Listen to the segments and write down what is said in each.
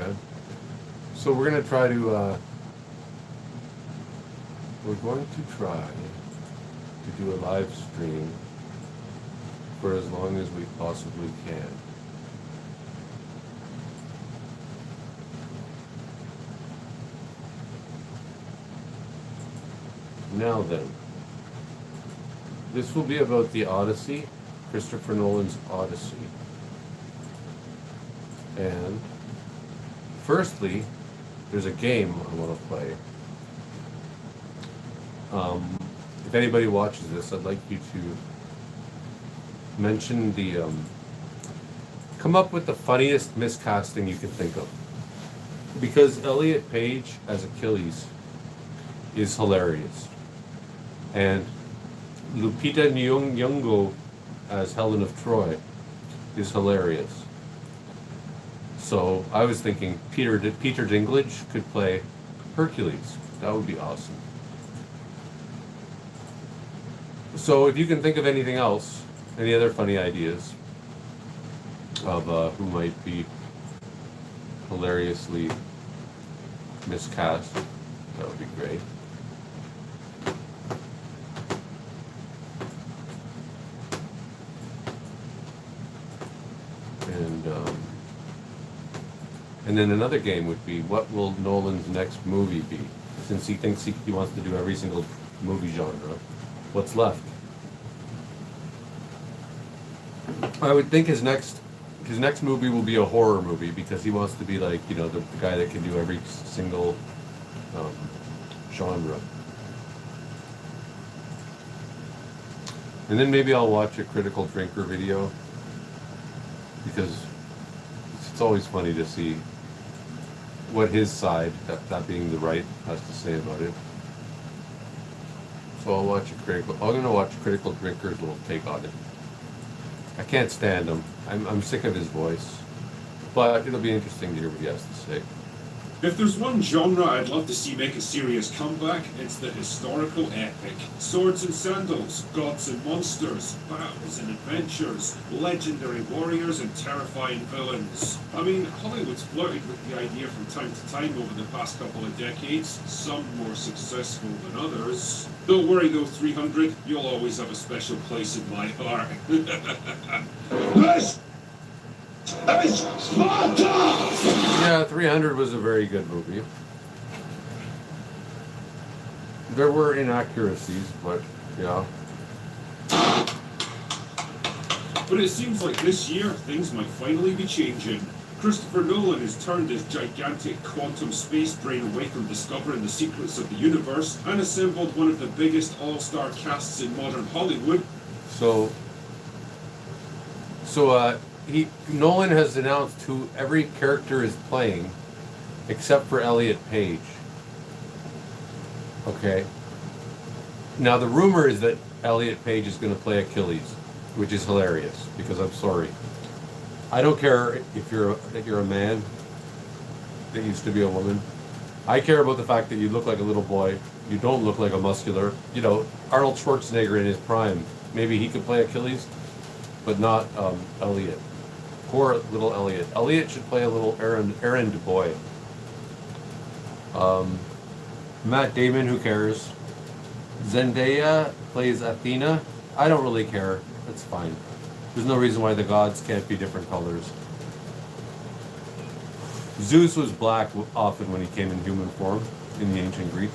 Okay. So we're going to try to, we're going to try to do a live stream for as long as we possibly can. Now then, this will be about the Odyssey, Christopher Nolan's Odyssey. And firstly, there's a game I want to play. If anybody watches this, I'd like you to mention the, come up with the funniest miscasting you can think of. Because Elliot Page as Achilles is hilarious. And Lupita Nyong'o as Helen of Troy is hilarious. So I was thinking Peter Dinklage could play Hercules. That would be awesome. So if you can think of anything else, any other funny ideas of who might be hilariously miscast, that would be great. And then another game would be, what will Nolan's next movie be? Since he thinks he wants to do every single movie genre, what's left? I would think his next movie will be a horror movie, because he wants to be like, you know, the guy that can do every single genre. And then maybe I'll watch a Critical Drinker video, because it's always funny to see what his side, that being the right, has to say about it. So I'm gonna watch Critical Drinker's little take on it. I can't stand him. I'm sick of his voice, but it'll be interesting to hear what he has to say. If there's one genre I'd love to see make a serious comeback, it's the historical epic. Swords and sandals, gods and monsters, battles and adventures, legendary warriors and terrifying villains. I mean, Hollywood's flirted with the idea from time to time over the past couple of decades, some more successful than others. Don't worry though, 300, you'll always have a special place in my heart. Yeah, 300 was a very good movie. There were inaccuracies, but yeah. But it seems like this year, things might finally be changing. Christopher Nolan has turned his gigantic quantum space brain away from discovering the secrets of the universe and assembled one of the biggest all-star casts in modern Hollywood. Nolan has announced who every character is playing, except for Elliot Page. Okay. Now the rumor is that Elliot Page is going to play Achilles, which is hilarious, because I'm sorry, I don't care if you're a man that used to be a woman. I care about the fact that you look like a little boy. You don't look like a muscular. You know, Arnold Schwarzenegger in his prime, maybe he could play Achilles, but not Elliot. Poor little Elliot. Elliot should play a little errand boy. Matt Damon, who cares? Zendaya plays Athena. I don't really care. That's fine. There's no reason why the gods can't be different colors. Zeus was black often when he came in human form in the ancient Greek.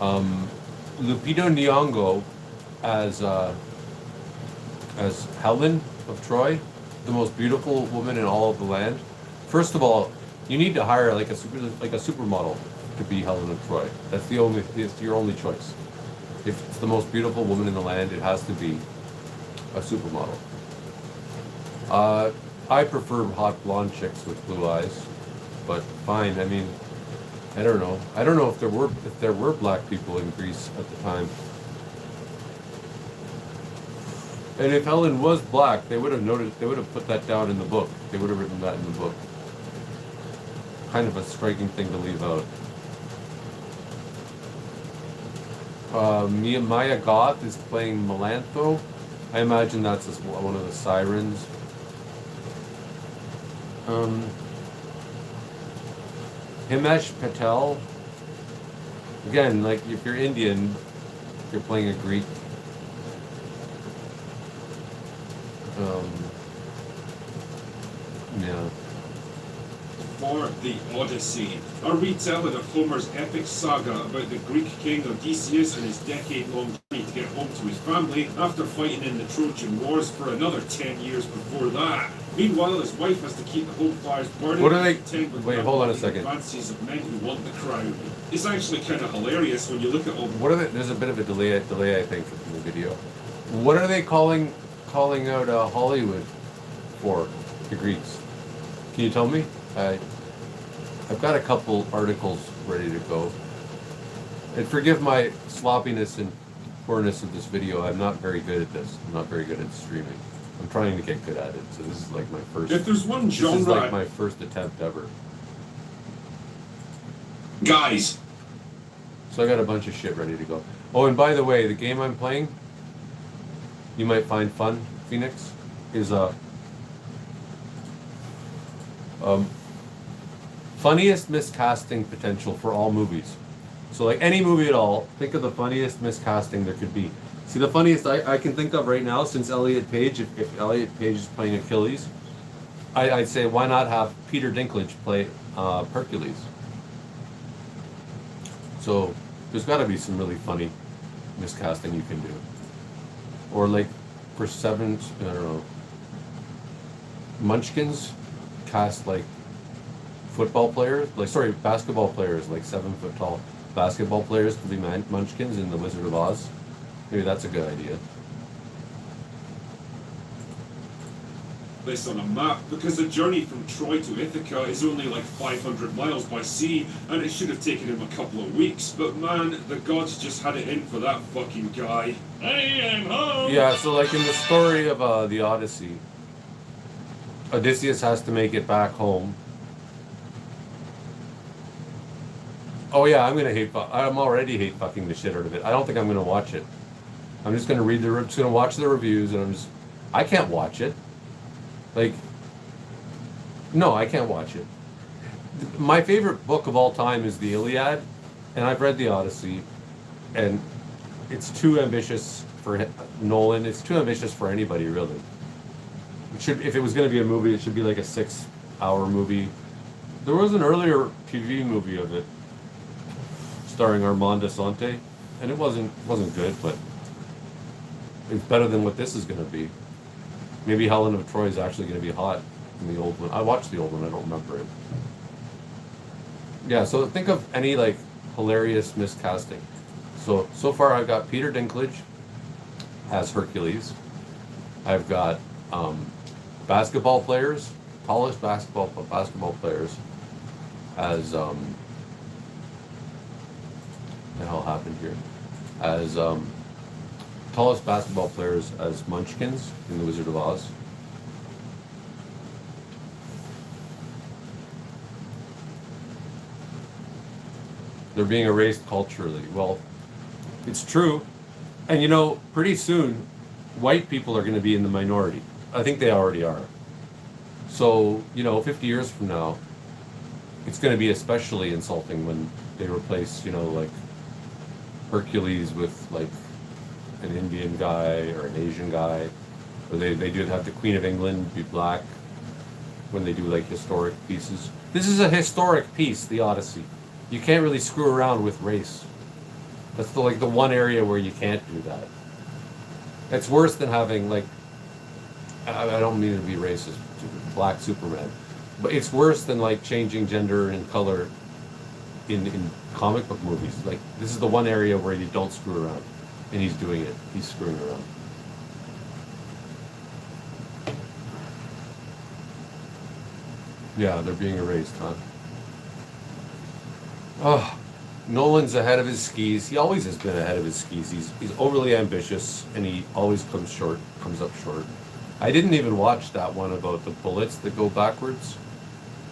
Lupita Nyong'o as Helen of Troy, the most beautiful woman in all of the land. First of all, you need to hire like a supermodel to be Helen of Troy. It's your only choice. If it's the most beautiful woman in the land, it has to be a supermodel. I prefer hot blonde chicks with blue eyes, but fine. I mean, I don't know. I don't know if there were black people in Greece at the time. And if Helen was black, they would have noted. They would have put that down in the book. They would have written that in the book. Kind of a striking thing to leave out. Maya Goth is playing Melantho. I imagine that's one of the sirens. Himesh Patel. Again, like if you're Indian, you're playing a Greek. Yeah. For the Odyssey, a retelling of Homer's epic saga about the Greek king Odysseus and his decade-long journey to get home to his family after fighting in the Trojan Wars for another 10 years before that. Meanwhile, his wife has to keep the home fires burning. What are they? and contend with Wait, hold on a second. the fancies of men who want the crown. It's actually kind of hilarious when you look at all. What are they? There's a bit of a delay, I think, in the video. What are they calling out Hollywood for? The Greeks? Can you tell me? I've got a couple articles ready to go. And forgive my sloppiness and poorness of this video. I'm not very good at this. I'm not very good at streaming. I'm trying to get good at it. So this is like my first. If there's one This is genre, like my first attempt ever. guys, So I got a bunch of shit ready to go. Oh, and by the way, the game I'm playing, you might find fun, Phoenix, is funniest miscasting potential for all movies. So like any movie at all, think of the funniest miscasting there could be. See, the funniest I can think of right now, since Elliot Page, if Elliot Page is playing Achilles, I'd say why not have Peter Dinklage play Hercules? So there's got to be some really funny miscasting you can do. Or like for I don't know, Munchkins cast like football players, basketball players, like 7 foot tall basketball players to be Munchkins in The Wizard of Oz. Maybe that's a good idea. this on a map because the journey from Troy to Ithaca is only like 500 miles by sea and it should have taken him a couple of weeks, but man, the gods just had it in for that fucking guy. Hey, I'm home! Yeah, so like in the story of the Odyssey, Odysseus has to make it back home. Oh yeah, I'm already hate fucking the shit out of it. I don't think I'm gonna watch it. I'm just gonna just gonna watch the reviews and I can't watch it. Like, no, I can't watch it. My favorite book of all time is the Iliad, and I've read the Odyssey, and it's too ambitious for Nolan. It's too ambitious for anybody, really. If it was going to be a movie, it should be like a 6-hour movie. There was an earlier TV movie of it, starring Armand Assante, and it wasn't good, but it's better than what this is going to be. Maybe Helen of Troy is actually going to be hot in the old one. I watched the old one, I don't remember it. Yeah, so think of any like hilarious miscasting. So far I've got Peter Dinklage as Hercules. I've got basketball players, polished basketball players as what the hell happened here? As tallest basketball players as Munchkins in The Wizard of Oz. They're being erased culturally. Well, it's true. And you know, pretty soon, white people are going to be in the minority. I think they already are. So, 50 years from now, it's going to be especially insulting when they replace, like Hercules with like an Indian guy or an Asian guy, or they do have the Queen of England be black when they do like historic pieces. This is a historic piece, the Odyssey. You can't really screw around with race. That's the one area where you can't do that. It's worse than having like, I don't mean to be racist, black Superman, but it's worse than like changing gender and color in comic book movies. Like this is the one area where you don't screw around. And he's doing it. He's screwing around. Yeah, they're being erased, huh? Oh, Nolan's ahead of his skis. He always has been ahead of his skis. He's overly ambitious, and he always comes up short. I didn't even watch that one about the bullets that go backwards.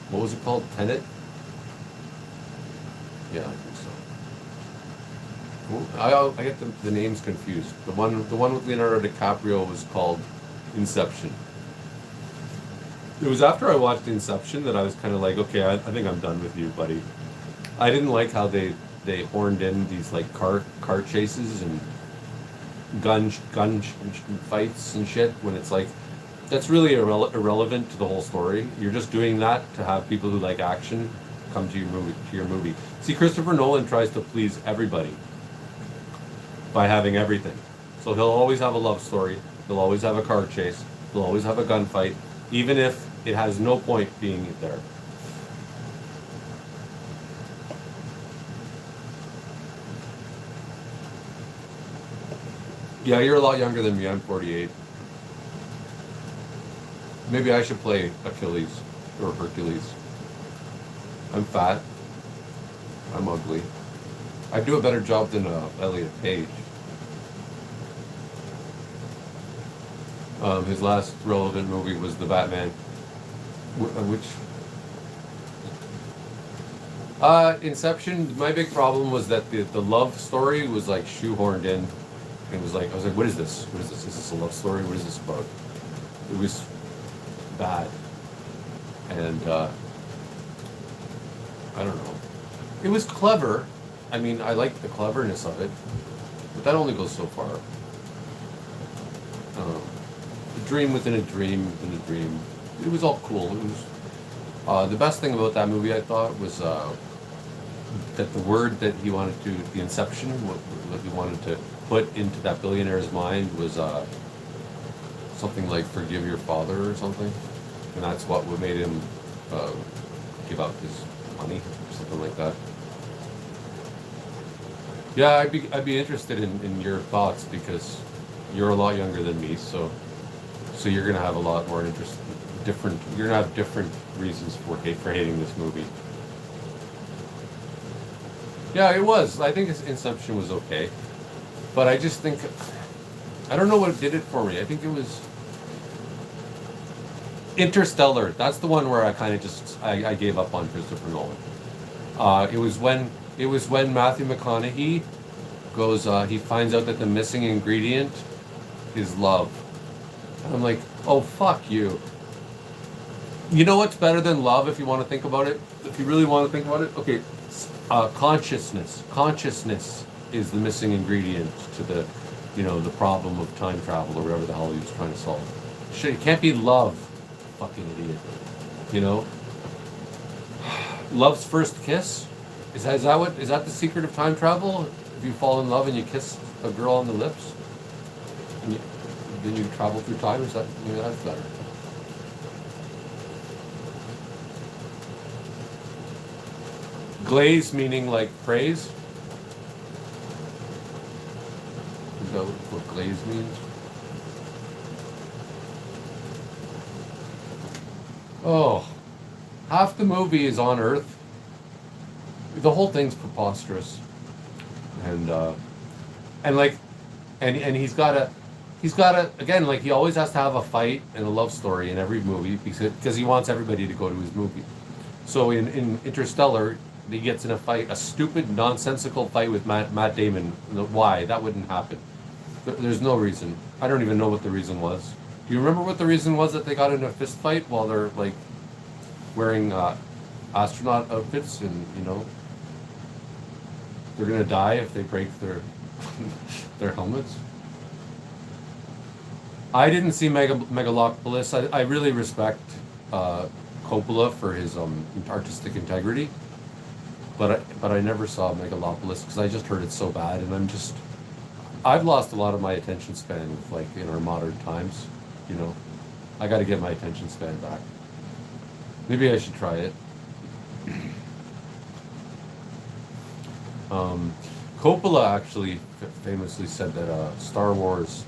What was it called? Tenet? Yeah, I think so. I get the names confused. The one with Leonardo DiCaprio was called Inception. It was after I watched Inception that I was kind of like, okay, I think I'm done with you, buddy. I didn't like how they horned in these like car chases and fights and shit when it's like that's really irrelevant to the whole story. You're just doing that to have people who like action come to your movie. See, Christopher Nolan tries to please everybody by having everything. So he'll always have a love story, he'll always have a car chase, he'll always have a gunfight, even if it has no point being there. Yeah, you're a lot younger than me. I'm 48. Maybe I should play Achilles or Hercules. I'm fat. I'm ugly. I do a better job than Elliot Page. His last relevant movie was The Batman, which Inception. My big problem was that the love story was like shoehorned in. It was like I was like, what is this? What is this? Is this a love story? What is this about? It was bad, and I don't know. It was clever. I mean, I liked the cleverness of it, but that only goes so far. A dream within a dream within a dream. It was all cool. It was the best thing about that movie. I thought was that the word that he wanted to, the inception, what he wanted to put into that billionaire's mind was something like "forgive your father" or something, and that's what made him give up his money or something like that. Yeah, I'd be interested in your thoughts because you're a lot younger than me, so you're gonna have a lot more interest, you're gonna have different reasons for hating this movie. Yeah, it was. I think Inception was okay, but I just think I don't know what did it for me. I think it was Interstellar. That's the one where I kind of just I gave up on Christopher Nolan. It was when Matthew McConaughey goes. He finds out that the missing ingredient is love. And I'm like, oh fuck you. You know what's better than love if you want to think about it? If you really want to think about it, okay. Consciousness. Consciousness is the missing ingredient to the problem of time travel or whatever the hell he was trying to solve. Shit, it can't be love. Fucking idiot. You know? Love's first kiss? Is that the secret of time travel? If you fall in love and you kiss a girl on the lips, and then you travel through time? Is that maybe that's better? Glaze meaning like praise? Is that what glaze means? Oh, half the movie is on Earth. The whole thing's preposterous, and he's gotta again, like, he always has to have a fight and a love story in every movie because he wants everybody to go to his movie. So in Interstellar, he gets in a stupid, nonsensical fight with Matt Damon. Why? That wouldn't happen. There's no reason. I don't even know what the reason was. Do you remember what the reason was that they got in a fist fight while they're like wearing astronaut outfits and they're gonna die if they break their their helmets? I didn't see Megalopolis. I really respect Coppola for his artistic integrity. But I never saw Megalopolis because I just heard it's so bad, and I've lost a lot of my attention span with, like, in our modern times, I got to get my attention span back. Maybe I should try it. Coppola actually famously said that Star Wars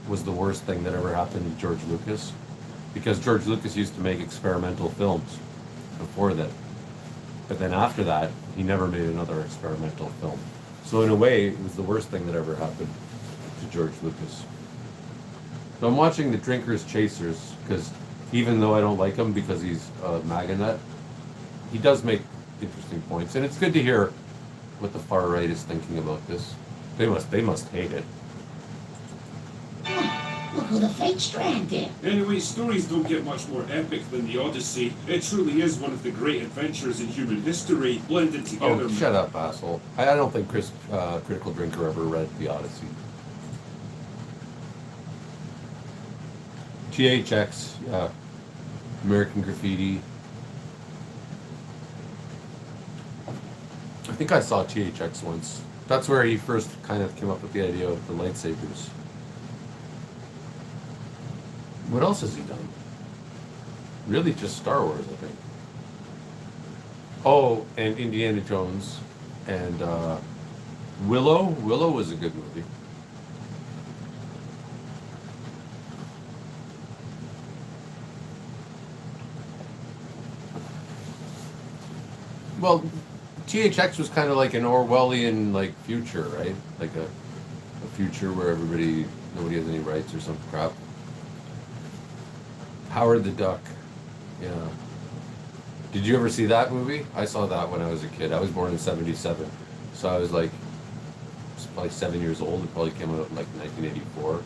was the worst thing that ever happened to George Lucas, because George Lucas used to make experimental films before that. But then after that, he never made another experimental film. So in a way, it was the worst thing that ever happened to George Lucas. So I'm watching The Drinker's Chasers, because even though I don't like him because he's a MAGA nut, he does make interesting points. And it's good to hear what the far right is thinking about this. They must hate it. Look who the fate strand did. Anyway, stories don't get much more epic than the Odyssey. It truly is one of the great adventures in human history, blended together. Oh, shut up, asshole. I don't think Critical Drinker ever read the Odyssey. THX, yeah. American Graffiti. I think I saw THX once. That's where he first kind of came up with the idea of the lightsabers. What else has he done? Really just Star Wars, I think. Oh, and Indiana Jones. And Willow. Willow was a good movie. Well, THX was kind of like an Orwellian like future, right? Like a future where nobody has any rights or some crap. Howard the Duck. Yeah. Did you ever see that movie? I saw that when I was a kid. I was born in 77. So I was probably 7 years old. It probably came out in like 1984.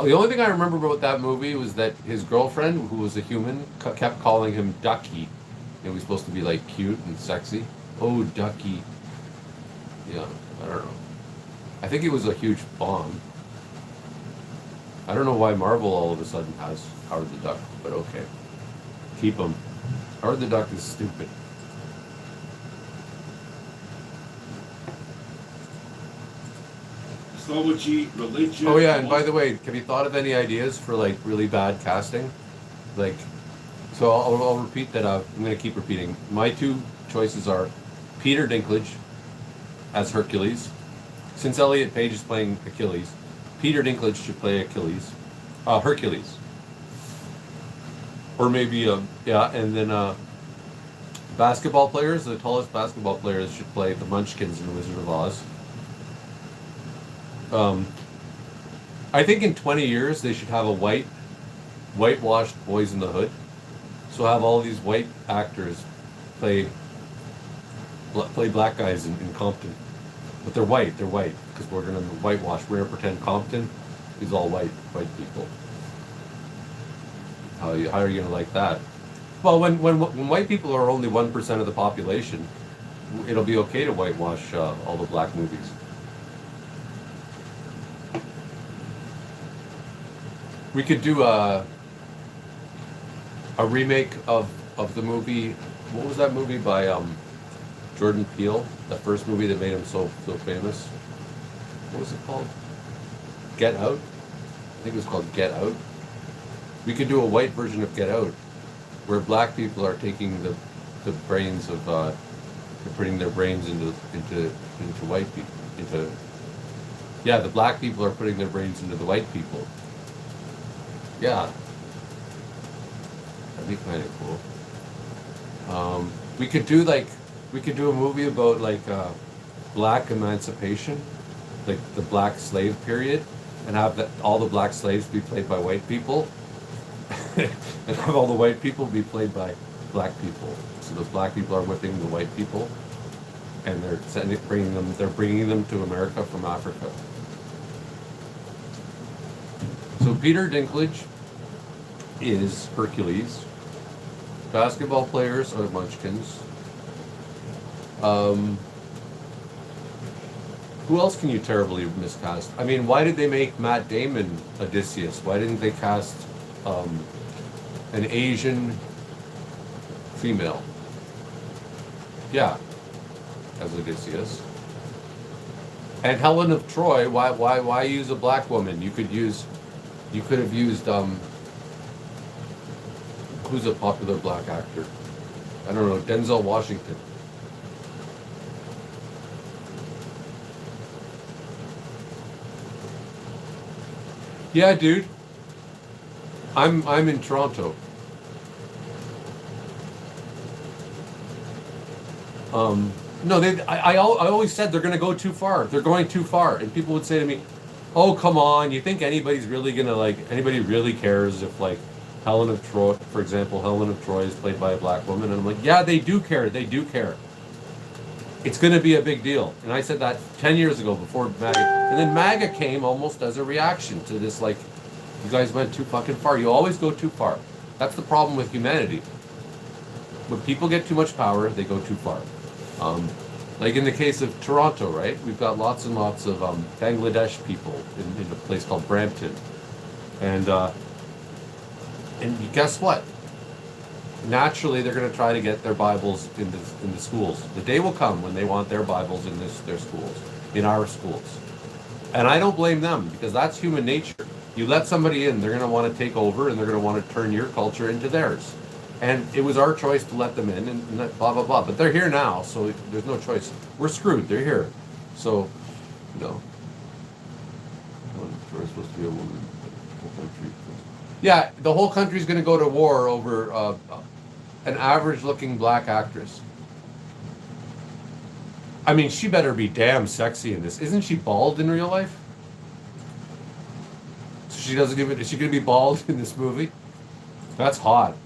The only thing I remember about that movie was that his girlfriend, who was a human, kept calling him Ducky. It was supposed to be like cute and sexy. Oh, Ducky. Yeah, I don't know. I think it was a huge bomb. I don't know why Marvel all of a sudden has Howard the Duck, but okay. Keep him. Howard the Duck is stupid. Mythology, religion. Oh yeah, and by the way, have you thought of any ideas for like really bad casting? Like, so I'll repeat that. I'm going to keep repeating. My two choices are Peter Dinklage as Hercules. Since Elliot Page is playing Achilles, Peter Dinklage should play Hercules. Or maybe, yeah, and then basketball players, the tallest basketball players should play the Munchkins in The Wizard of Oz. I think in 20 years they should have a whitewashed Boys in the Hood. So have all these white actors play black guys in Compton. But they're white, because we're going to whitewash. We're going to pretend Compton is all white people. How are you going to like that? Well, when white people are only 1% of the population, it'll be okay to whitewash all the black movies. We could do a remake of the movie. What was that movie by Jordan Peele? The first movie that made him so famous. What was it called? Get Out? I think it was called Get Out. We could do a white version of Get Out, where black people are taking the brains of they're putting their brains into white people. The black people are putting their brains into the white people. Yeah. That'd be kind of cool. We could do a movie about like black emancipation, like the black slave period, and have all the black slaves be played by white people, and have all the white people be played by black people. So the black people are whipping the white people, and they're bringing them to America from Africa. So Peter Dinklage is Hercules. Basketball players are the Munchkins. Who else can you terribly miscast? I mean, why did they make Matt Damon Odysseus? Why didn't they cast an Asian female? Yeah, as Odysseus. And Helen of Troy. Why use a black woman? You could have used who's a popular black actor? I don't know, Denzel Washington. Yeah, dude. I'm in Toronto. No, I always said they're going to go too far. They're going too far, and people would say to me, "Oh, come on! You think anybody really cares if like Helen of Troy, for example, Helen of Troy is played by a black woman?" And I'm like, "Yeah, they do care. They do care. It's going to be a big deal." And I said that 10 years ago before MAGA, and then MAGA came almost as a reaction to this like You guys went too fucking far. You always go too far. That's the problem with humanity. When people get too much power, they go too far. Like in the case of Toronto, right? We've got lots and lots of Bangladesh people in a place called Brampton. And guess what? Naturally, they're going to try to get their Bibles in the schools. The day will come when they want their Bibles in their schools, in our schools. And I don't blame them, because that's human nature. You let somebody in, they're going to want to take over, and they're going to want to turn your culture into theirs. And it was our choice to let them in, and blah, blah, blah. But they're here now, so there's no choice. We're screwed. They're here. So, no. Troy's supposed to be a woman. Yeah, the whole country's going to go to war over an average-looking black actress. I mean, she better be damn sexy in this. Isn't she bald in real life? So she doesn't even. Is she going to be bald in this movie? That's hot.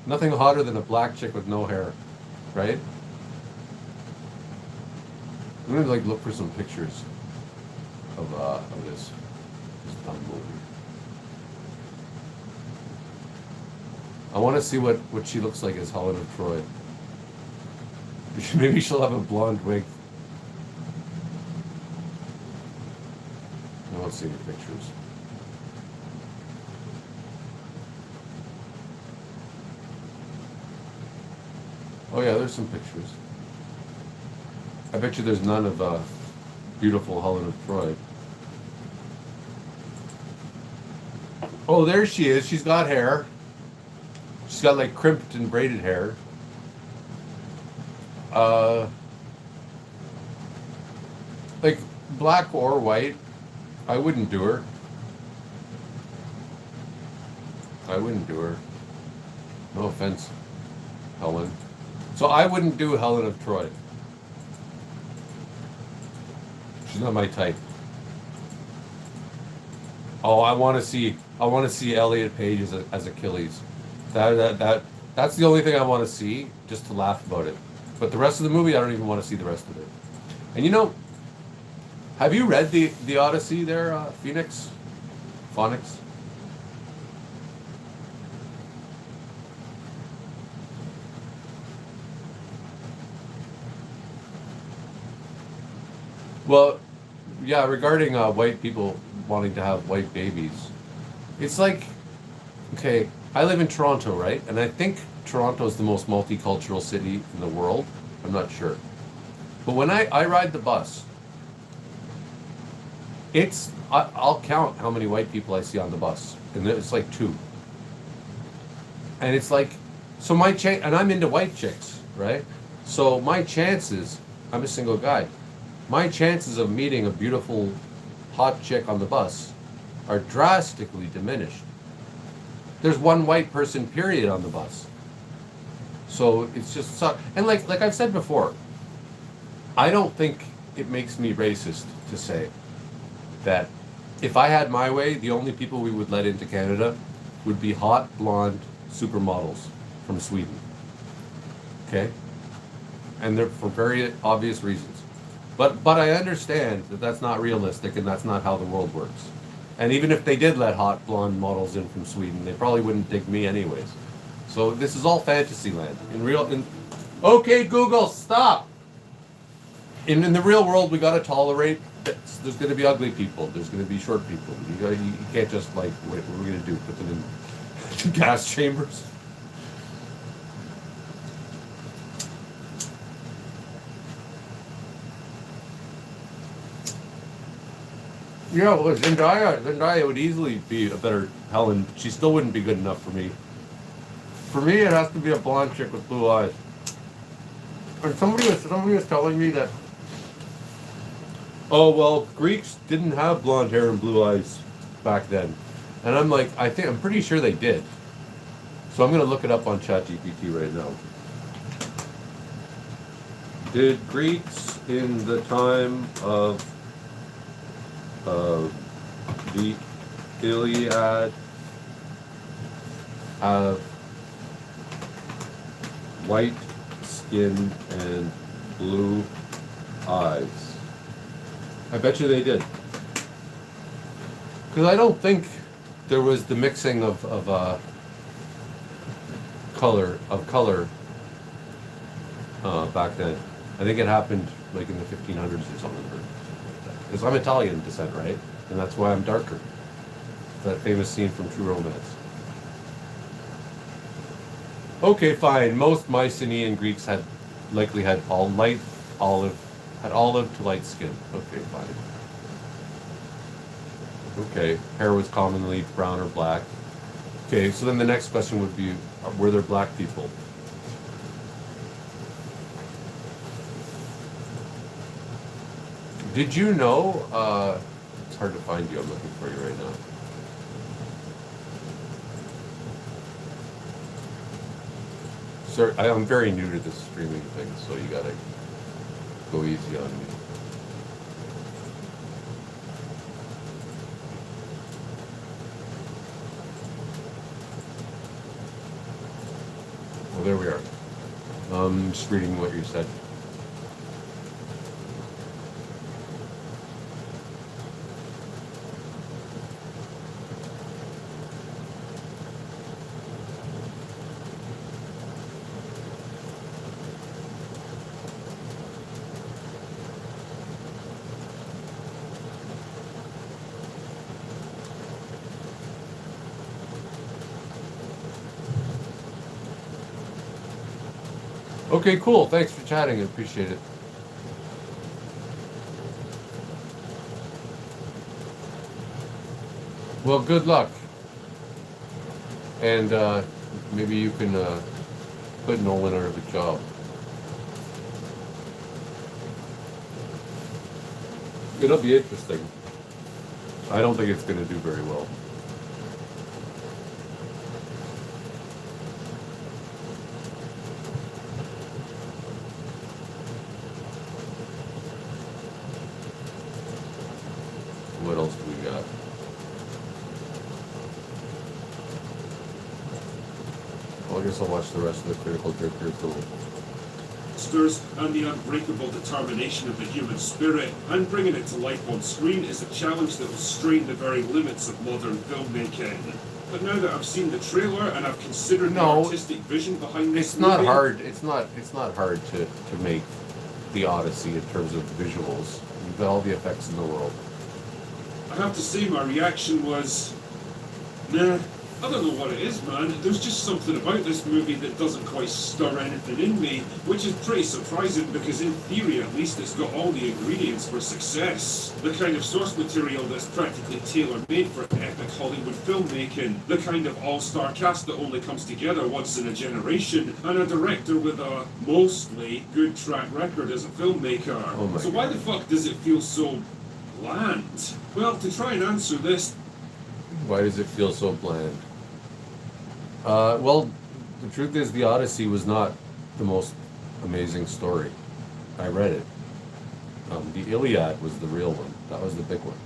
Nothing hotter than a black chick with no hair, right? I'm gonna like look for some pictures of this dumb movie. I want to see what she looks like as Helen of Troy. Maybe she'll have a blonde wig. I don't see any pictures. Oh yeah, there's some pictures. I bet you there's none of beautiful Helen of Troy. Oh, there she is. She's got hair. She's got like crimped and braided hair. Like black or white. I wouldn't do her. I wouldn't do her. No offense, Helen. So I wouldn't do Helen of Troy. She's not my type. Oh, I want to see Elliot Page as Achilles. That's the only thing I want to see, just to laugh about it. But the rest of the movie, I don't even want to see the rest of it. And you know, have you read the Odyssey there, Phoenix? Phonics? Well, yeah, regarding white people wanting to have white babies, it's like, okay, I live in Toronto, right? And I think Toronto is the most multicultural city in the world. I'm not sure. But when I ride the bus, I'll count how many white people I see on the bus. And it's like 2. And it's like, so and I'm into white chicks, right? So my chances, I'm a single guy. My chances of meeting a beautiful, hot chick on the bus are drastically diminished. There's one white person, period, on the bus. So it's just and like I've said before, I don't think it makes me racist to say that if I had my way, the only people we would let into Canada would be hot, blonde supermodels from Sweden. Okay? And they're for very obvious reasons. But I understand that that's not realistic and that's not how the world works. And even if they did let hot blonde models in from Sweden, they probably wouldn't dig me anyways. So this is all fantasy land. Okay, Google, stop! In the real world, we gotta tolerate that there's gonna be ugly people, there's gonna be short people. You can't just like, what are we gonna do? Put them in gas chambers? Yeah, well, Zendaya would easily be a better Helen. She still wouldn't be good enough for me. For me, it has to be a blonde chick with blue eyes. And somebody was telling me that, oh well, Greeks didn't have blonde hair and blue eyes back then, and I'm like, I'm pretty sure they did. So I'm gonna look it up on ChatGPT right now. Did Greeks in the time of the Iliad have white skin and blue eyes? I bet you they did. Because I don't think there was the mixing of color back then. I think it happened like in the 1500s or something. Because I'm Italian descent, right? And that's why I'm darker. That famous scene from True Romance. Okay, fine. Most Mycenaean Greeks likely had olive to light skin. Okay, fine. Okay, hair was commonly brown or black. Okay, so then the next question would be, were there black people? Did you know, it's hard to find you, I'm looking for you right now. Sir, I'm very new to this streaming thing, so you gotta go easy on me. Well, there we are. Just reading what you said. Okay, cool. Thanks for chatting. I appreciate it. Well, good luck. And maybe you can put Nolan out of a job. It'll be interesting. I don't think it's going to do very well. What else do we got? Well, I guess I'll watch the rest of the Critical Drinker too. And the unbreakable determination of the human spirit, and bringing it to life on screen is a challenge that will strain the very limits of modern filmmaking. But now that I've seen the trailer and I've considered the artistic vision behind this movie, not hard. It's not hard to make the Odyssey in terms of visuals. You've got all the effects in the world. I have to say my reaction was, nah, I don't know what it is, man. There's just something about this movie that doesn't quite stir anything in me, which is pretty surprising because in theory at least it's got all the ingredients for success. The kind of source material that's practically tailor-made for epic Hollywood filmmaking, the kind of all-star cast that only comes together once in a generation, and a director with a mostly good track record as a filmmaker. Oh so why the fuck does it feel so bland? Well, to try and answer this... Why does it feel so bland? Well, the truth is the Odyssey was not the most amazing story. I read it. The Iliad was the real one. That was the big one.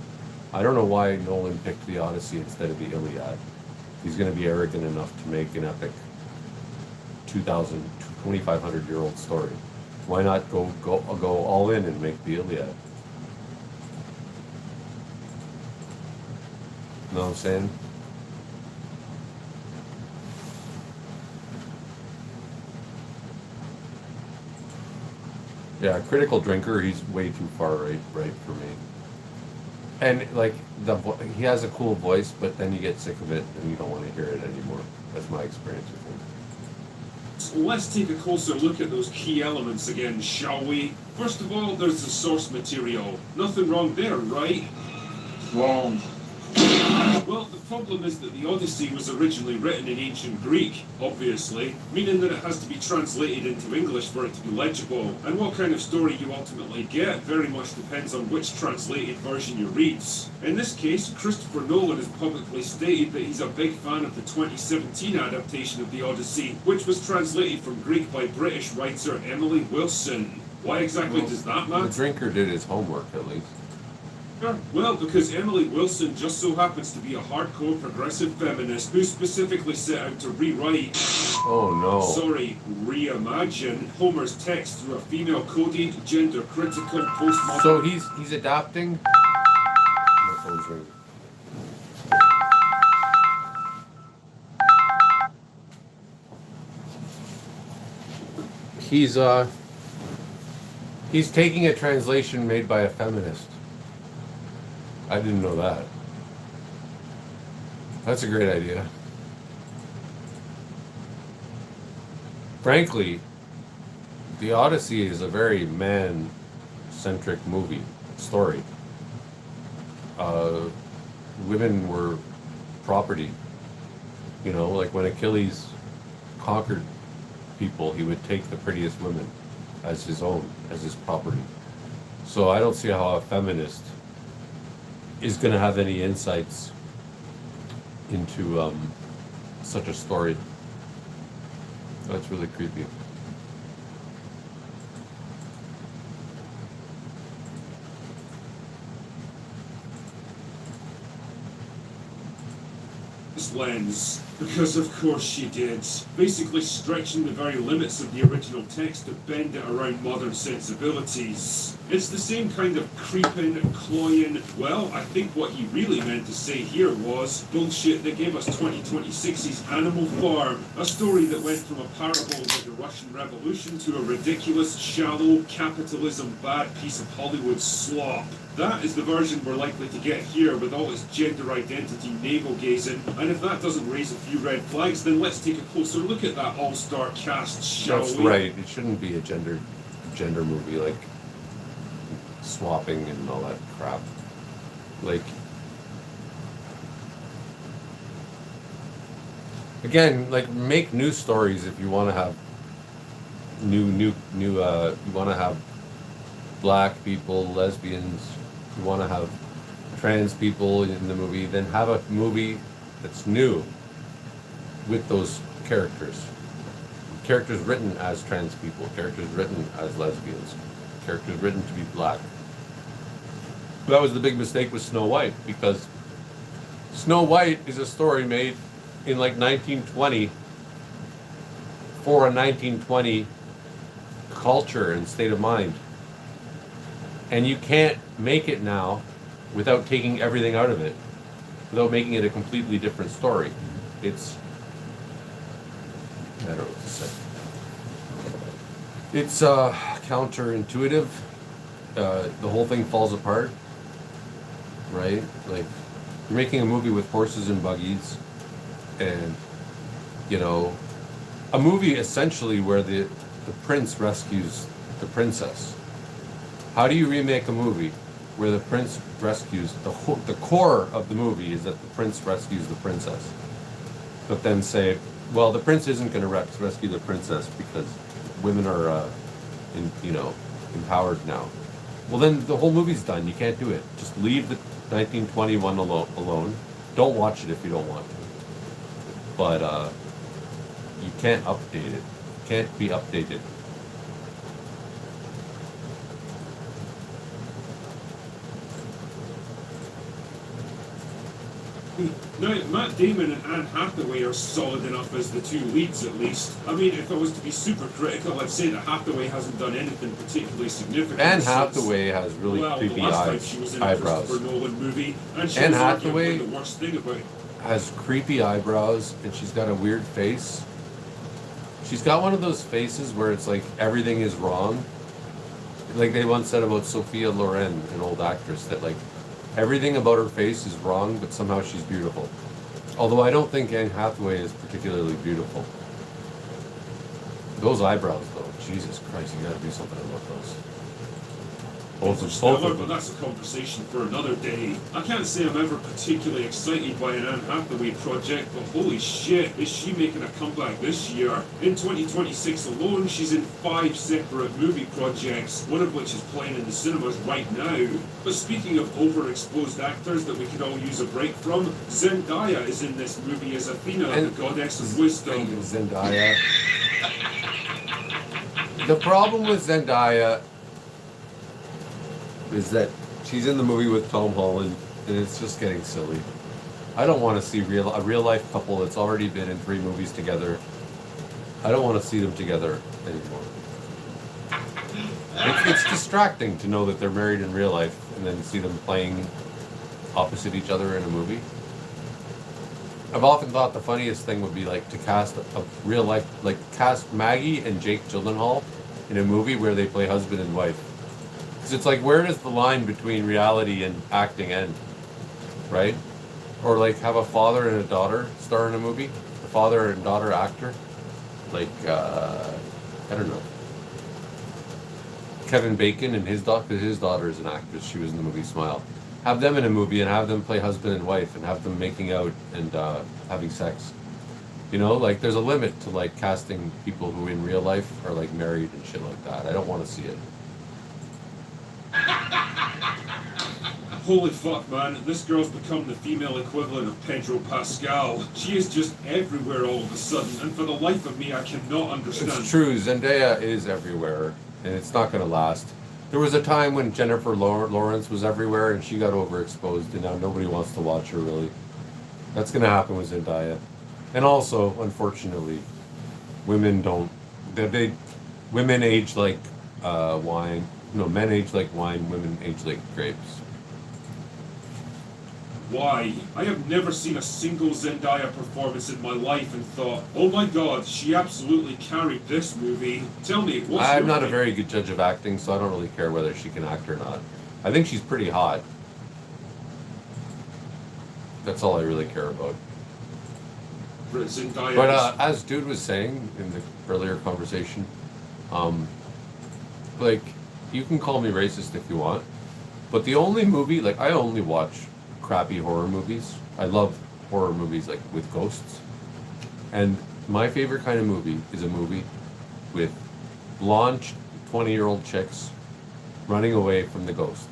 I don't know why Nolan picked the Odyssey instead of the Iliad. He's going to be arrogant enough to make an epic 2,500-year-old story. Why not go all in and make the Iliad? Know what I'm saying? Yeah, Critical Drinker, he's way too far right for me. And like he has a cool voice, but then you get sick of it and you don't want to hear it anymore. That's my experience with him. So let's take a closer look at those key elements again, shall we? First of all, there's the source material. Nothing wrong there, right? Wrong. Well, the problem is that the Odyssey was originally written in ancient Greek, obviously, meaning that it has to be translated into English for it to be legible. And what kind of story you ultimately get very much depends on which translated version you read. In this case, Christopher Nolan has publicly stated that he's a big fan of the 2017 adaptation of the Odyssey, which was translated from Greek by British writer Emily Wilson. Why exactly does that matter? The Drinker did his homework, at least. Well, because Emily Wilson just so happens to be a hardcore progressive feminist who specifically set out to rewrite, reimagine Homer's text through a female-coded, gender-critical, postmodern... So he's adapting... My phone's ringing. he's taking a translation made by a feminist. I didn't know that. That's a great idea. Frankly, the Odyssey is a very man-centric story. Women were property. You know, like when Achilles conquered people, he would take the prettiest women as his own, as his property. So I don't see how a feminist is going to have any insights into such a story. That's really creepy. Lens, because of course she did, basically stretching the very limits of the original text to bend it around modern sensibilities. It's the same kind of creeping, cloying, well, I think what he really meant to say here was bullshit that gave us 2026's Animal Farm, a story that went from a parable of the Russian Revolution to a ridiculous, shallow, capitalism bad piece of Hollywood slop. That is the version we're likely to get here with all its gender identity navel-gazing, and if that doesn't raise a few red flags, then let's take a closer look at that all-star cast, shall That's we? right. It shouldn't be a gender movie like swapping and all that crap. Like, again, like make new stories if you want to have you want to have black people, lesbians, you want to have trans people in the movie, then have a movie that's new with those characters. Characters written as trans people, characters written as lesbians, characters written to be black. That was the big mistake with Snow White, because Snow White is a story made in like 1920 for a 1920 culture and state of mind. And you can't make it now without taking everything out of it, without making it a completely different story. It's, I don't know what to say. It's counterintuitive. The whole thing falls apart, right? Like, you're making a movie with horses and buggies, and, you know, a movie essentially where the prince rescues the princess. How do you remake a movie where the prince rescues, the core of the movie is that the prince rescues the princess, but then say, well, the prince isn't going to rescue the princess because women are, empowered now. Well, then the whole movie's done. You can't do it. Just leave the 1921 alone. Don't watch it if you don't want to. But you can't update it. It can't be updated. Now, Matt Damon and Anne Hathaway are solid enough as the two leads, at least. I mean, if I was to be super critical, I'd say that Hathaway hasn't done anything particularly significant. Anne Hathaway has really creepy the last time eyes, she was in a eyebrows. Christopher Nolan movie, and she Anne was Hathaway arguably the worst thing about it. Has creepy eyebrows, and she's got a weird face. She's got one of those faces where it's like everything is wrong. Like they once said about Sophia Loren, an old actress, that like everything about her face is wrong, but somehow she's beautiful. Although I don't think Anne Hathaway is particularly beautiful. Those eyebrows, though, Jesus Christ, you gotta do something about those. Both of But them. that's a conversation for another day. I can't say I'm ever particularly excited by an Anne Hathaway project, but holy shit, is she making a comeback this year? In 2026 alone, she's in 5 separate movie projects, one of which is playing in the cinemas right now. But speaking of overexposed actors that we could all use a break from, Zendaya is in this movie as Athena, the goddess of wisdom. Zendaya. The problem with Zendaya is that she's in the movie with Tom Holland, and it's just getting silly. I don't want to see a real life couple that's already been in 3 movies together. I don't want to see them together anymore. It's distracting to know that they're married in real life and then see them playing opposite each other in a movie. I've often thought the funniest thing would be like to cast a real life, like cast Maggie and Jake Gyllenhaal in a movie where they play husband and wife. Because it's like, where does the line between reality and acting end, right? Or like have a father and a daughter star in a movie, a father and daughter actor, like I don't know, Kevin Bacon and his daughter, because his daughter is an actress. She was in the movie Smile. Have them in a movie and have them play husband and wife and have them making out and having sex. You know, like there's a limit to like casting people who in real life are like married and shit like that. I don't want to see it. Holy fuck, man. This girl's become the female equivalent of Pedro Pascal. She is just everywhere all of a sudden, and for the life of me, I cannot understand. It's true. Zendaya is everywhere, and it's not going to last. There was a time when Jennifer Lawrence was everywhere, and she got overexposed, and now nobody wants to watch her, really. That's going to happen with Zendaya. And also, unfortunately, women don't... Women age like wine. No, men age like wine, women age like grapes. Why? I have never seen a single Zendaya performance in my life and thought, oh my god, she absolutely carried this movie. Tell me, what's I'm your not a thing? very good judge of acting, so I don't really care whether she can act or not. I think she's pretty hot. That's all I really care about. Zendaya But is- as Dude was saying in the earlier conversation, like, you can call me racist if you want, but the only movie, like, I only watch crappy horror movies. I love horror movies, like, with ghosts. And my favorite kind of movie is a movie with blonde 20-year-old chicks running away from the ghost.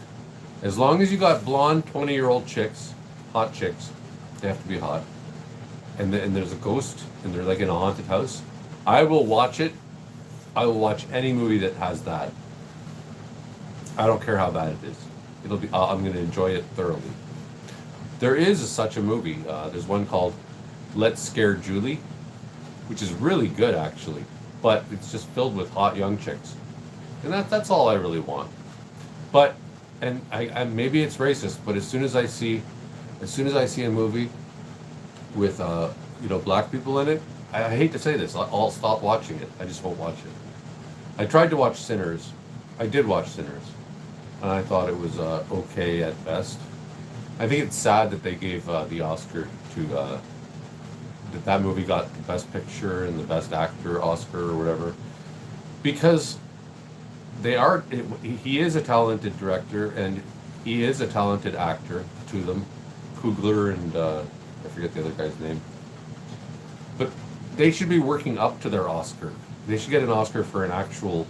As long as you got blonde 20-year-old chicks, hot chicks, they have to be hot, and there's a ghost, and they're like in a haunted house, I will watch it. I will watch any movie that has that. I don't care how bad it is. It'll be. I'm going to enjoy it thoroughly. There is such a movie. There's one called Let's Scare Julie, which is really good actually, but it's just filled with hot young chicks, and that's all I really want. But and I maybe it's racist, but as soon as I see a movie with black people in it, I hate to say this, I'll stop watching it. I just won't watch it. I tried to watch Sinners. I did watch Sinners, and I thought it was okay at best. I think it's sad that they gave the Oscar to that movie got the Best Picture and the Best Actor Oscar or whatever, because he is a talented director and he is a talented actor to them, Coogler and I forget the other guy's name, but they should be working up to their Oscar. They should get an Oscar for an actual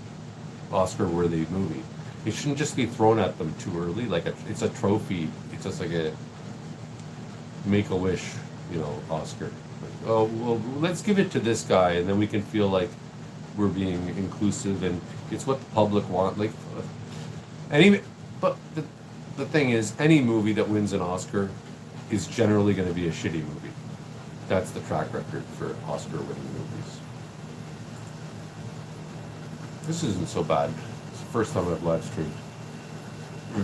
Oscar-worthy movie. It shouldn't just be thrown at them too early, like it's a trophy. It's just like a Make-A-Wish, Oscar. Like, oh well, let's give it to this guy, and then we can feel like we're being inclusive, and it's what the public want. Like, but the thing is, any movie that wins an Oscar is generally going to be a shitty movie. That's the track record for Oscar-winning movies. This isn't so bad. It's the first time I've live streamed.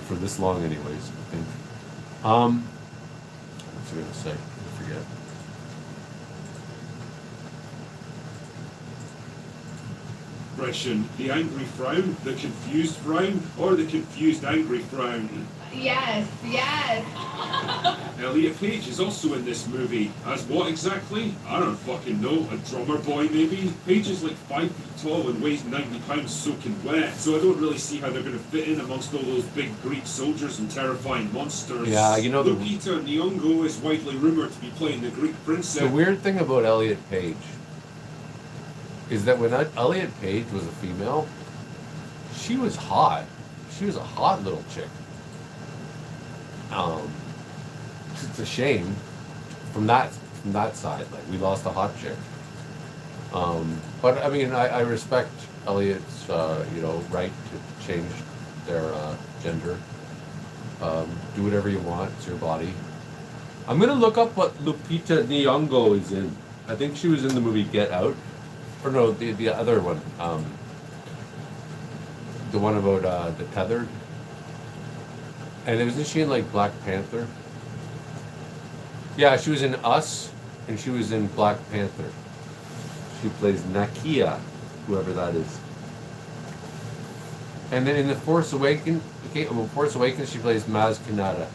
For this long anyways, I think. What's I going to say? I forget. Expression, the angry frown, the confused frown, or the confused angry frown. Yes. Elliot Page is also in this movie. As what exactly? I don't fucking know. A drummer boy, maybe? Page is like 5 feet tall and weighs 90 pounds soaking wet, so I don't really see how they're going to fit in amongst all those big Greek soldiers and terrifying monsters. Yeah, Lupita Nyong'o is widely rumored to be playing the Greek princess. The weird thing about Elliot Page is that when Elliot Page was a female, she was hot. She was a hot little chick. It's a shame from that side. Like, we lost a hot chick. But I mean, I respect Elliot's right to change their gender. Do whatever you want. It's your body. I'm gonna look up what Lupita Nyong'o is in. I think she was in the movie Get Out. Or no, the other one. The one about the tethered. And wasn't she in like Black Panther? Yeah, she was in Us, and she was in Black Panther. She plays Nakia, whoever that is. And then in the Force Awakens, she plays Maz Kanata.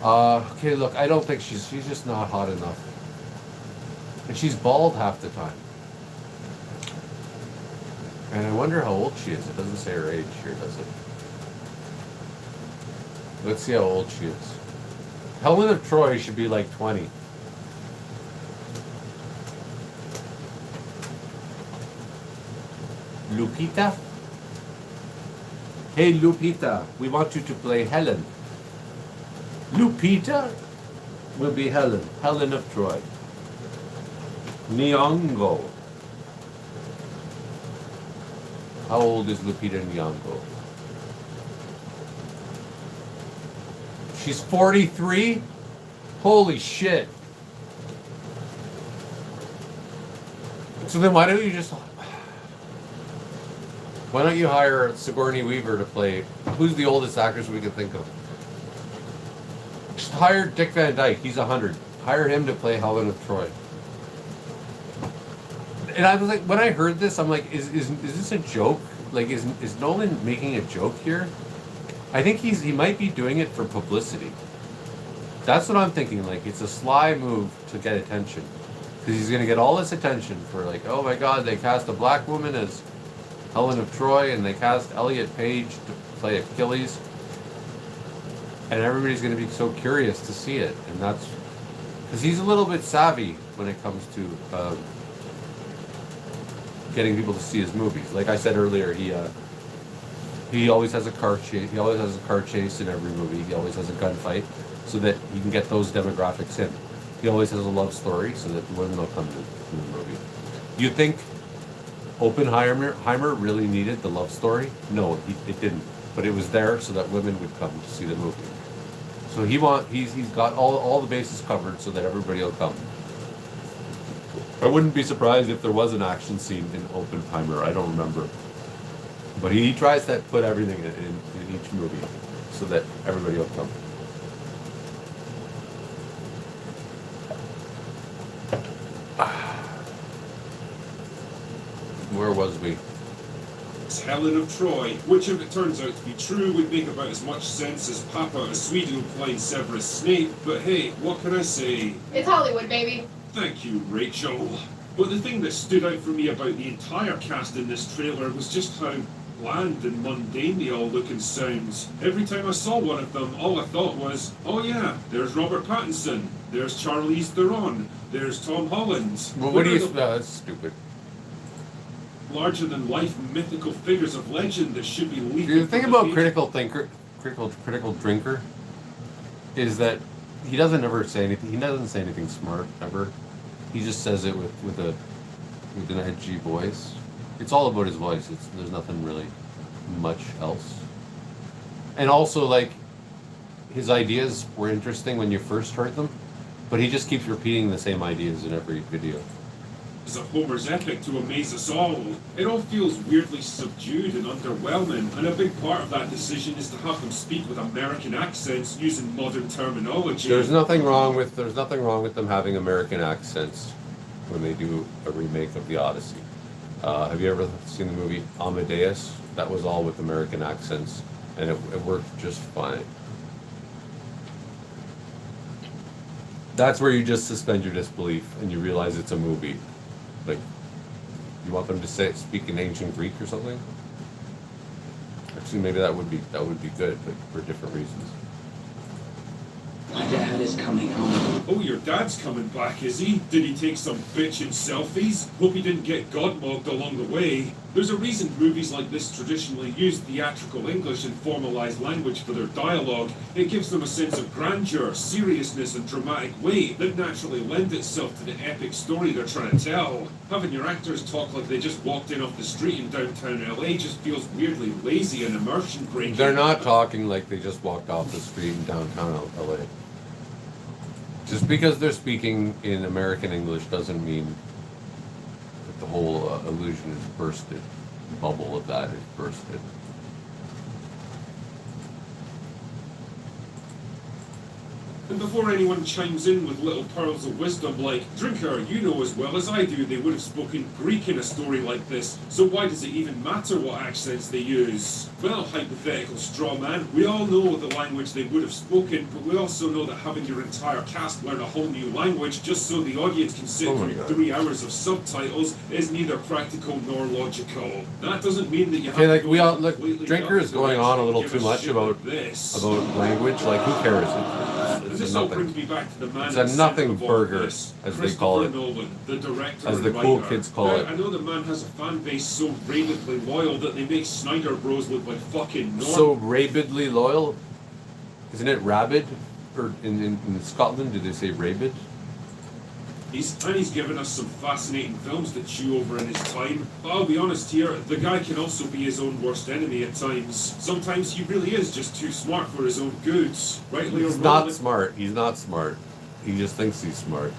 Okay, look, I don't think she's just not hot enough, and she's bald half the time. And I wonder how old she is. It doesn't say her age here, does it? Let's see how old she is. Helen of Troy should be like 20. Lupita? Hey Lupita, we want you to play Helen. Lupita will be Helen. Helen of Troy. Nyong'o. How old is Lupita Nyong'o? She's 43? Holy shit. So then why don't you hire Sigourney Weaver to play, who's the oldest actress we can think of? Just hire Dick Van Dyke, he's 100. Hire him to play Helen of Troy. And I was like, when I heard this, I'm like, is this a joke? Like, is Nolan making a joke here? I think he might be doing it for publicity. That's what I'm thinking. Like, it's a sly move to get attention, because he's gonna get all this attention for like, oh my God, they cast a black woman as Helen of Troy, and they cast Elliot Page to play Achilles, and everybody's gonna be so curious to see it, and that's because he's a little bit savvy when it comes to getting people to see his movies. Like I said earlier, he always has a car chase. He always has a car chase in every movie. He always has a gunfight, so that he can get those demographics in. He always has a love story, so that women will come to the movie. Do you think Oppenheimer really needed the love story? No, it didn't. But it was there so that women would come to see the movie. So he's got all the bases covered so that everybody will come. I wouldn't be surprised if there was an action scene in Oppenheimer. I don't remember. But he tries to put everything in each movie so that everybody will come. Where was we? It's Helen of Troy, which if it turns out to be true would make about as much sense as Papa a Swede playing Severus Snape, but hey, what can I say? It's Hollywood, baby. Thank you, Rachel. But the thing that stood out for me about the entire cast in this trailer was just how bland and mundane they all look and sound. Every time I saw one of them, all I thought was, oh yeah, there's Robert Pattinson, there's Charlize Theron, there's Tom Holland. Well, what do you... that's stupid. Larger-than-life mythical figures of legend that should be leaping. The thing about critical drinker, is that he doesn't ever say anything. He doesn't say anything smart ever. He just says it with an edgy voice. It's all about his voice. There's nothing really much else. And also, like, his ideas were interesting when you first heard them, but he just keeps repeating the same ideas in every video. Is a Homer's epic to amaze us all. It all feels weirdly subdued and underwhelming, and a big part of that decision is to have them speak with American accents using modern terminology. There's nothing wrong with them having American accents when they do a remake of the Odyssey. Have you ever seen the movie Amadeus? That was all with American accents, and it worked just fine. That's where you just suspend your disbelief and you realize it's a movie. Like, you want them to speak in ancient Greek or something? Actually, maybe that would be good, but for different reasons. My dad is coming home. Oh, your dad's coming back, is he? Did he take some bitchin' selfies? Hope he didn't get godmogged along the way. There's a reason movies like this traditionally use theatrical English and formalized language for their dialogue. It gives them a sense of grandeur, seriousness, and dramatic weight that naturally lend itself to the epic story they're trying to tell. Having your actors talk like they just walked in off the street in downtown LA just feels weirdly lazy and immersion breaking. They're not talking like they just walked off the street in downtown LA. Just because they're speaking in American English doesn't mean that the whole illusion is bursted. The bubble of that is bursted. And before anyone chimes in with little pearls of wisdom like, Drinker, you know as well as I do they would have spoken Greek in a story like this, so why does it even matter what accents they use? Well, hypothetical straw man, we all know the language they would have spoken, but we also know that having your entire cast learn a whole new language just so the audience can sit through 3 hours of subtitles is neither practical nor logical. That doesn't mean that you have Okay, like to we go all look. completely Drinker is opposite going on a little direction too and give much shit about like this. language. Like who cares? And It's this a all brings nothing. me back to the man It's at a the nothing center of all burger, this, as they call Christopher it. Nolan, the director As and the cool writer. kids call Now, it. I know the man has a fan base so rabidly loyal that they make Snyder Bros look like fucking normal. So rabidly loyal, isn't it rabid? Or in Scotland, do they say rabid? He's given us some fascinating films to chew over in his time. But I'll be honest here, the guy can also be his own worst enemy at times. Sometimes he really is just too smart for his own goods. Rightly or He's wrongly. not smart. He's not smart. He just thinks he's smart.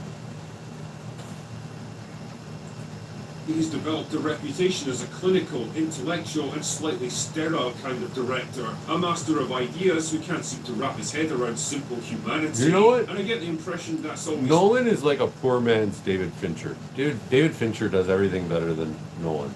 He's developed a reputation as a clinical, intellectual, and slightly sterile kind of director. A master of ideas who can't seem to wrap his head around simple humanity. You know what? And I get the impression that's always... Nolan is like a poor man's David Fincher. Dude, David Fincher does everything better than Nolan.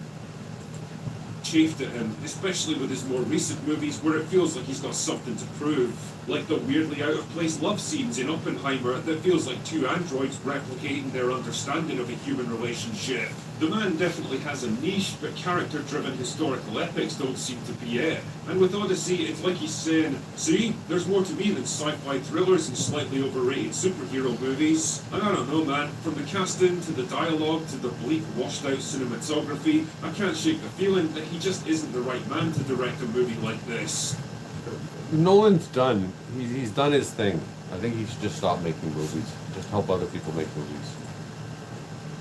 chafed at him, especially with his more recent movies where it feels like he's got something to prove. Like the weirdly out-of-place love scenes in Oppenheimer that feels like two androids replicating their understanding of a human relationship. The man definitely has a niche, but character-driven historical epics don't seem to be it. And with Odyssey, it's like he's saying, see, there's more to me than sci-fi thrillers and slightly overrated superhero movies. And I don't know, man, from the casting to the dialogue to the bleak, washed-out cinematography, I can't shake the feeling that he just isn't the right man to direct a movie like this. Nolan's done. He's done his thing. I think he should just stop making movies. Just help other people make movies.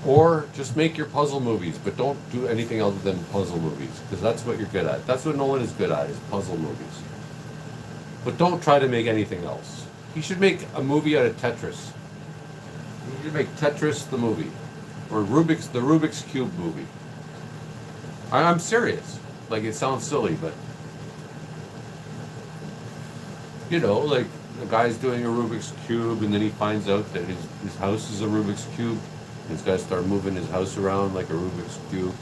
Or just make your puzzle movies, but don't do anything other than puzzle movies, because that's what you're good at. That's what Nolan is good at, is puzzle movies. But don't try to make anything else. He should make a movie out of Tetris. He should make Tetris the movie, or the Rubik's Cube movie. I'm serious. Like, it sounds silly, but you know, like a guy's doing a Rubik's Cube, and then he finds out that his house is a Rubik's Cube. He's got to start moving his house around like a Rubik's Cube.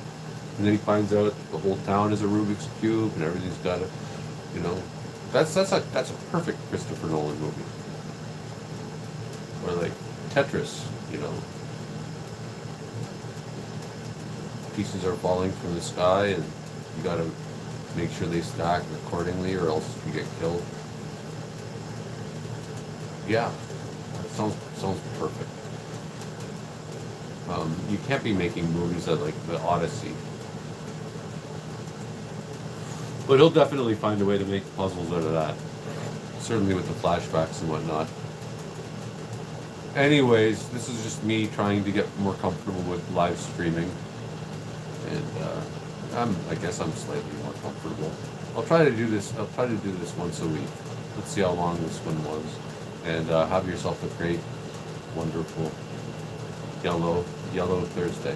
And then he finds out the whole town is a Rubik's Cube, and everything's got to, you know. That's a perfect Christopher Nolan movie. Or like Tetris, you know. Pieces are falling from the sky, and you got to make sure they stack accordingly, or else you get killed. Yeah, that sounds perfect. You can't be making movies that like the Odyssey. But he'll definitely find a way to make puzzles out of that. Certainly with the flashbacks and whatnot. Anyways, this is just me trying to get more comfortable with live streaming. And I guess I'm slightly more comfortable. I'll try to do this once a week. Let's see how long this one was. And have yourself a great, wonderful, yellow Thursday.